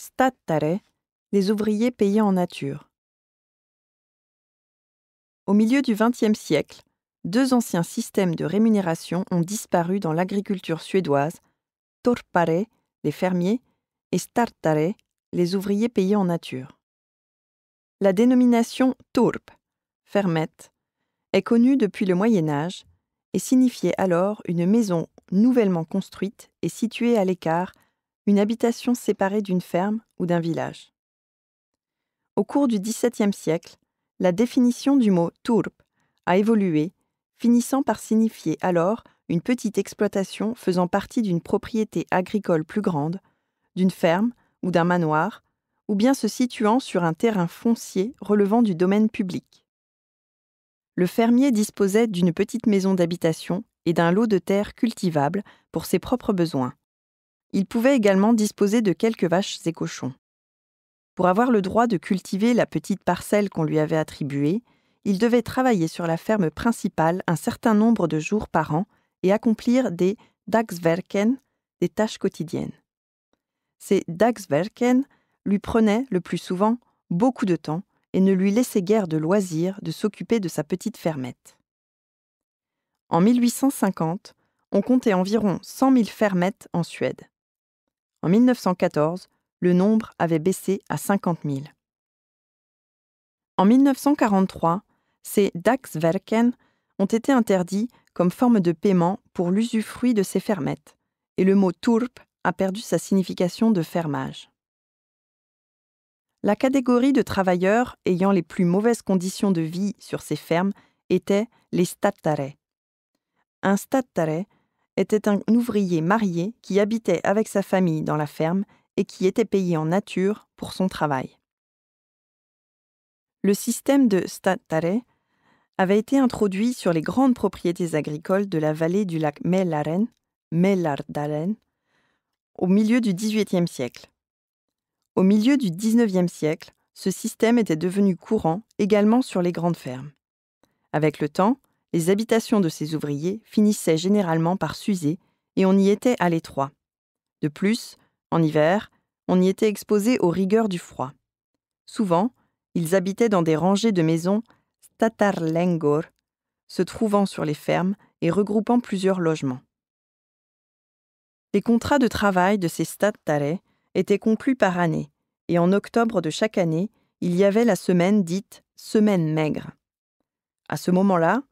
Stattare, les ouvriers payés en nature. Au milieu du XXe siècle, deux anciens systèmes de rémunération ont disparu dans l'agriculture suédoise, torpare, les fermiers, et startare, les ouvriers payés en nature. La dénomination torp, fermette, est connue depuis le Moyen Âge et signifiait alors une maison nouvellement construite et située à l'écart, une habitation séparée d'une ferme ou d'un village. Au cours du XVIIe siècle, la définition du mot turp a évolué, finissant par signifier alors une petite exploitation faisant partie d'une propriété agricole plus grande, d'une ferme ou d'un manoir, ou bien se situant sur un terrain foncier relevant du domaine public. Le fermier disposait d'une petite maison d'habitation et d'un lot de terre cultivable pour ses propres besoins. Il pouvait également disposer de quelques vaches et cochons. Pour avoir le droit de cultiver la petite parcelle qu'on lui avait attribuée, il devait travailler sur la ferme principale un certain nombre de jours par an et accomplir des dagsverken, des tâches quotidiennes. Ces dagsverken lui prenaient, le plus souvent, beaucoup de temps et ne lui laissaient guère de loisir de s'occuper de sa petite fermette. En 1850, on comptait environ 100 000 fermettes en Suède. En 1914, le nombre avait baissé à 50 000. En 1943, ces dagsverken ont été interdits comme forme de paiement pour l'usufruit de ces fermettes, et le mot turp a perdu sa signification de fermage. La catégorie de travailleurs ayant les plus mauvaises conditions de vie sur ces fermes était les stattare. Un stattare était un ouvrier marié qui habitait avec sa famille dans la ferme et qui était payé en nature pour son travail. Le système de stattare avait été introduit sur les grandes propriétés agricoles de la vallée du lac Mälaren, au milieu du XVIIIe siècle. Au milieu du XIXe siècle, ce système était devenu courant également sur les grandes fermes. Avec le temps, les habitations de ces ouvriers finissaient généralement par s'user et on y était à l'étroit. De plus, en hiver, on y était exposé aux rigueurs du froid. Souvent, ils habitaient dans des rangées de maisons stattarlängor, se trouvant sur les fermes et regroupant plusieurs logements. Les contrats de travail de ces stattare étaient conclus par année, et en octobre de chaque année, il y avait la semaine dite « semaine maigre ». À ce moment-là,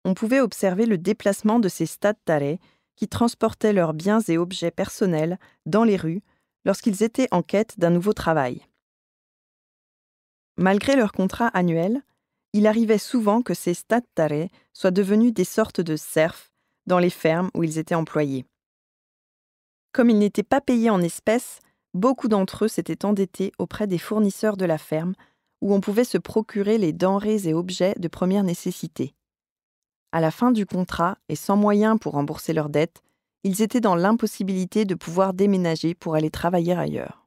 on pouvait observer le déplacement de ces stattare qui transportaient leurs biens et objets personnels dans les rues lorsqu'ils étaient en quête d'un nouveau travail. Malgré leur contrat annuel, il arrivait souvent que ces stattare soient devenus des sortes de serfs dans les fermes où ils étaient employés. Comme ils n'étaient pas payés en espèces, beaucoup d'entre eux s'étaient endettés auprès des fournisseurs de la ferme, où on pouvait se procurer les denrées et objets de première nécessité. À la fin du contrat, et sans moyens pour rembourser leurs dettes, ils étaient dans l'impossibilité de pouvoir déménager pour aller travailler ailleurs.